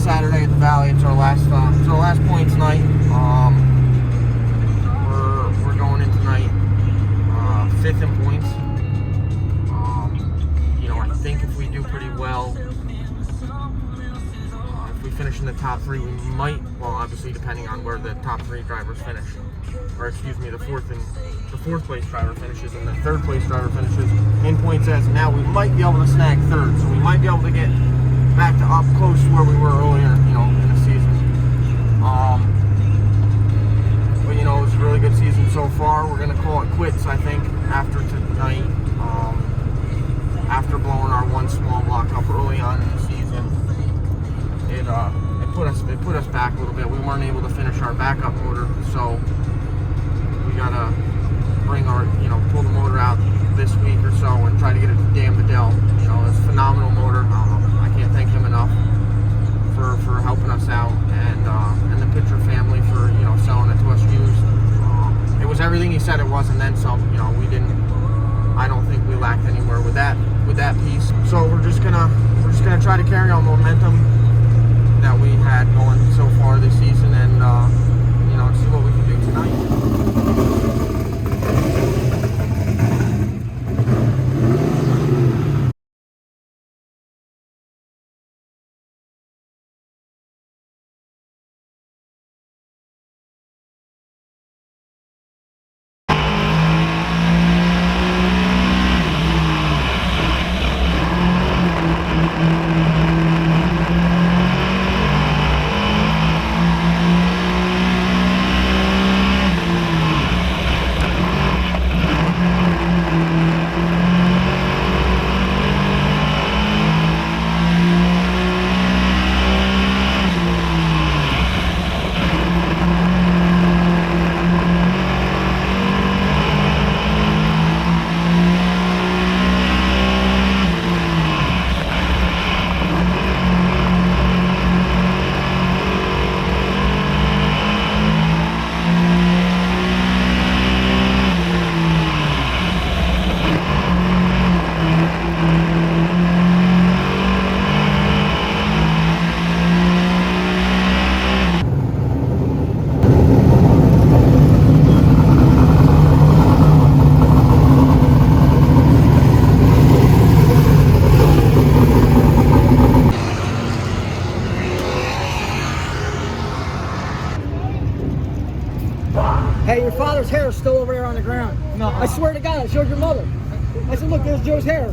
Saturday at the Valley. It's our last points night. We're going in tonight, 5th in points. I think if we do pretty well, if we finish in the top 3, we might. Well, obviously depending on where the top 3 drivers finish, or excuse me, the fourth place driver finishes and the 3rd place driver finishes in points as now, we might be able to snag 3rd, so we might be able to get back to up close to where we were earlier, in the season. But it was a really good season so far. We're gonna call it quits, I think, after tonight. After blowing our one small block up early on in the season, it put us back a little bit. We weren't able to finish our backup motor, so we gotta bring our, pull the motor out this week or so and try to get it to Dan Bedell. It's a phenomenal motor. I can't thank him enough for helping us out, and the Pitcher family for selling it to us used. It was everything he said it was, and then some. We didn't. I don't think we lacked anywhere with that piece. So we're just gonna try to carry on momentum that we had going so far this season, and see what we can do tonight. Hey, your father's hair is still over there on the ground. No. I swear to God, I showed your mother. I said, look, there's Joe's hair.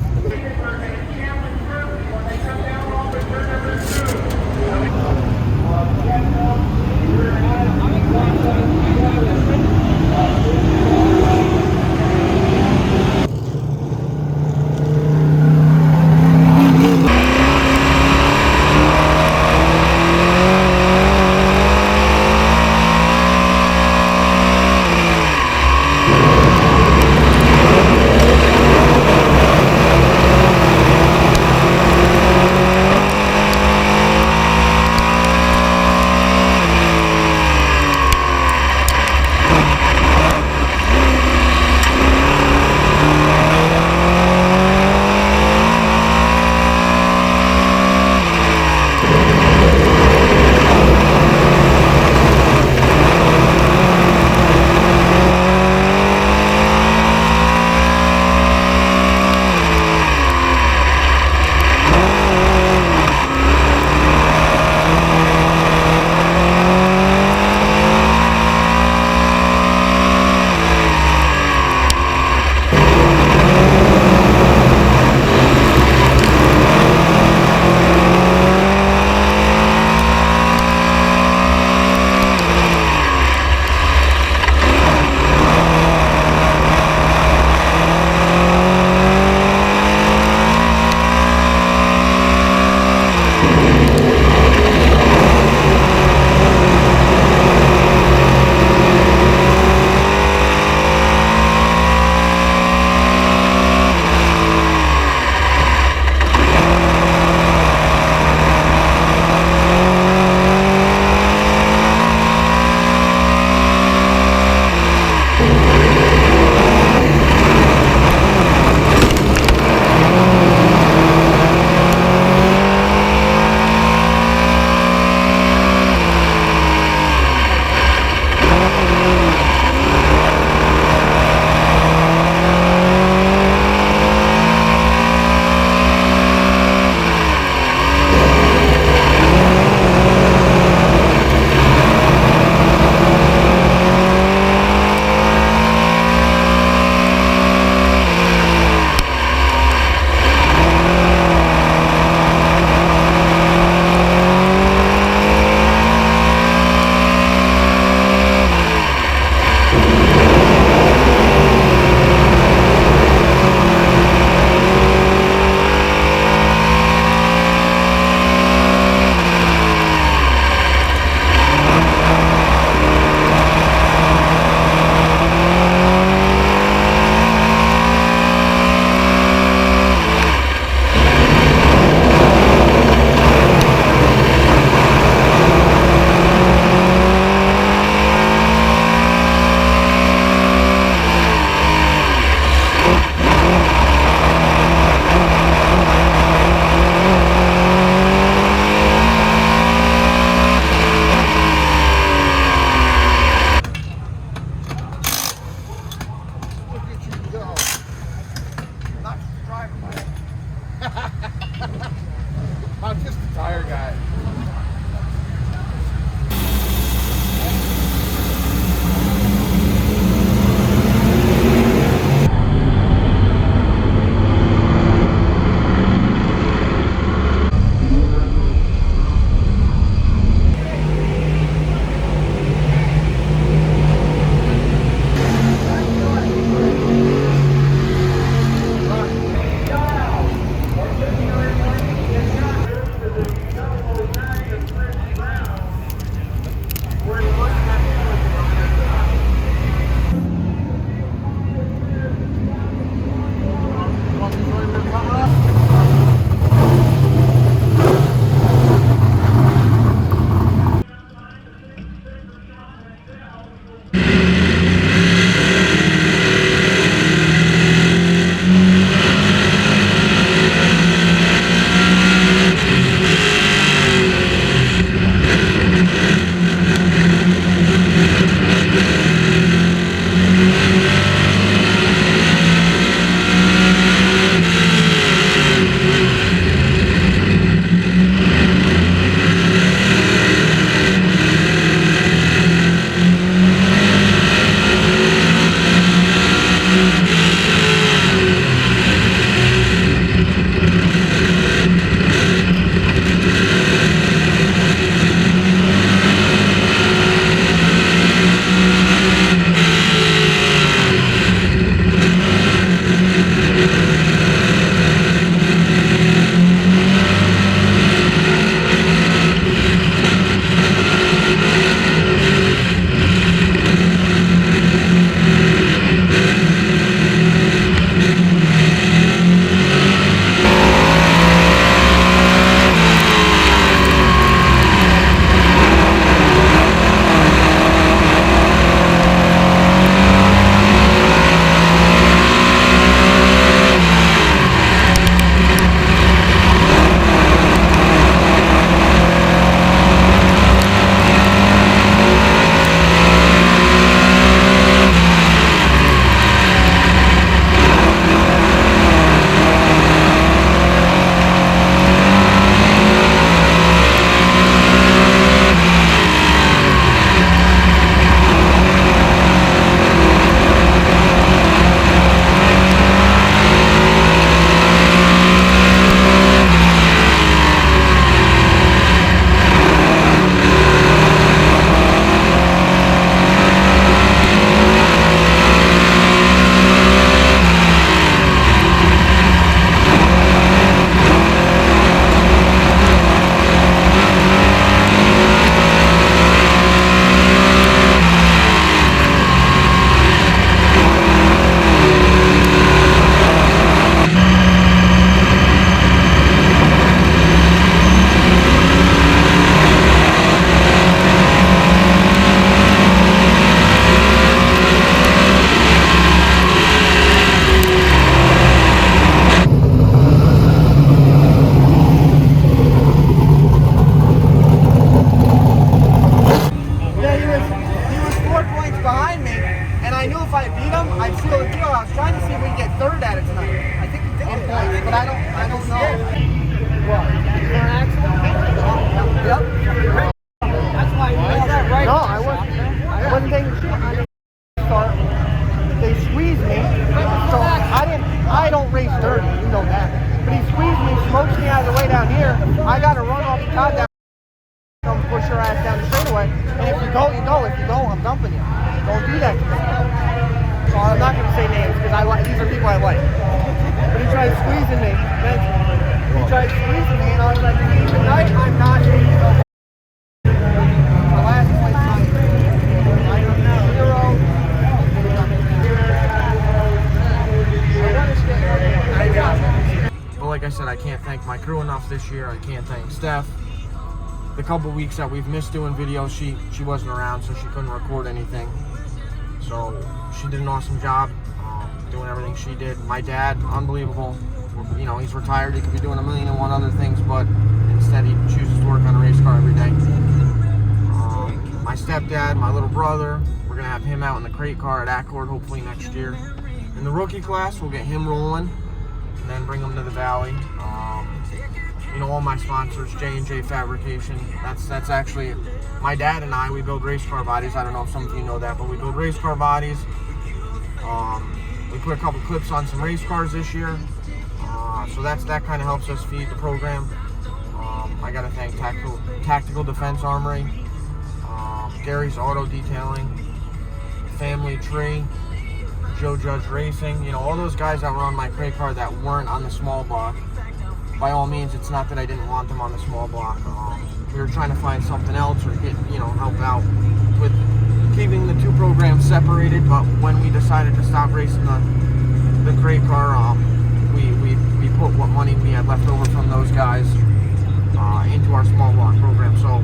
your ass down the straightaway. And if you go, you go. If you don't, I'm dumping you. Don't do that to me. So I'm not going to say names because these are people I like. But he tried squeezing me. He tried squeezing me, and I was like, tonight I'm not taking no. The last place I don't know. 0. But like I said, I can't thank my crew enough this year. I can't thank Steph. The couple weeks that we've missed doing videos, she wasn't around, so she couldn't record anything. So she did an awesome job doing everything she did. My dad, unbelievable. You know, he's retired. He could be doing 1,000,001 other things, but instead he chooses to work on a race car every day. My stepdad, my little brother, we're going to have him out in the crate car at Accord hopefully next year. In the rookie class, we'll get him rolling and then bring him to the Valley. You know, all my sponsors, J&J Fabrication, that's actually my dad and I. We build race car bodies. I don't know if some of you know that, but we build race car bodies. We put a couple clips on some race cars this year, so that kind of helps us feed the program. I got to thank Tactical Defense Armory, Gary's Auto Detailing, Family Tree, Joe Judge Racing. You know, all those guys that were on my crate car that weren't on the small block. By all means, it's not that I didn't want them on the small block. We were trying to find something else or get, you know, help out with keeping the two programs separated. But when we decided to stop racing the crate car, we put what money we had left over from those guys into our small block program. So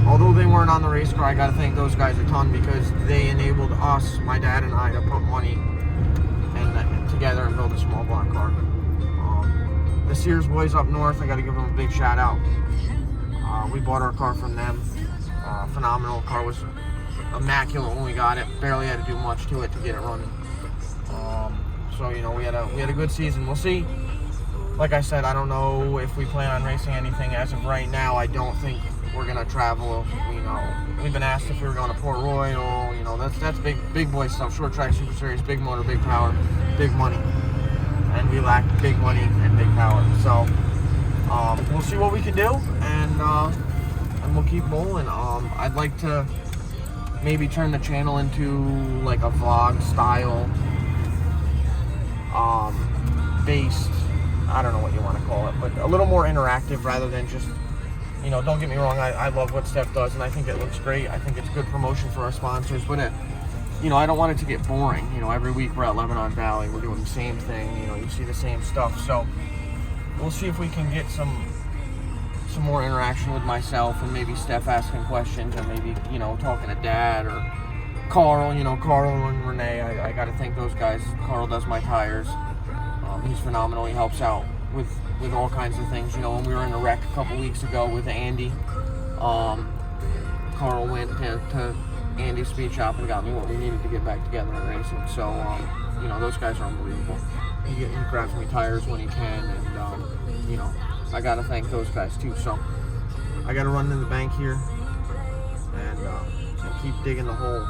although they weren't on the race car, I got to thank those guys a ton because they enabled us, my dad and I, to put money together and build a small block car. The Sears boys up north, I got to give them a big shout out. We bought our car from them. Phenomenal. Car was immaculate when we got it. Barely had to do much to it to get it running. So you know, we had a good season. We'll see. Like I said, I don't know if we plan on racing anything as of right now. I don't think we're gonna travel. You know, we've been asked if we were going to Port Royal. You know, that's big boy stuff. Short track Super Series, big motor, big power, big money. And we lack big money and big power. So we'll see what we can do, and we'll keep rolling. I'd like to maybe turn the channel into like a vlog style, based, I don't know what you want to call it, but a little more interactive rather than just, you know, don't get me wrong, I love what Steph does, and I think it looks great. I think it's good promotion for our sponsors, but you know, I don't want it to get boring. You know, every week we're at Lebanon Valley, we're doing the same thing, you know, you see the same stuff. So we'll see if we can get some more interaction with myself and maybe Steph asking questions, or maybe, you know, talking to Dad or Carl. You know, Carl and Renee, I got to thank those guys. Carl does my tires. He's phenomenal. He helps out with all kinds of things. You know, when we were in a wreck a couple weeks ago with Andy, Carl went to Andy's speed shop and got me what we needed to get back together and racing. So, you know, those guys are unbelievable. He grabs me tires when he can, and, you know, I got to thank those guys too. So, I got to run in the bank here and keep digging the hole.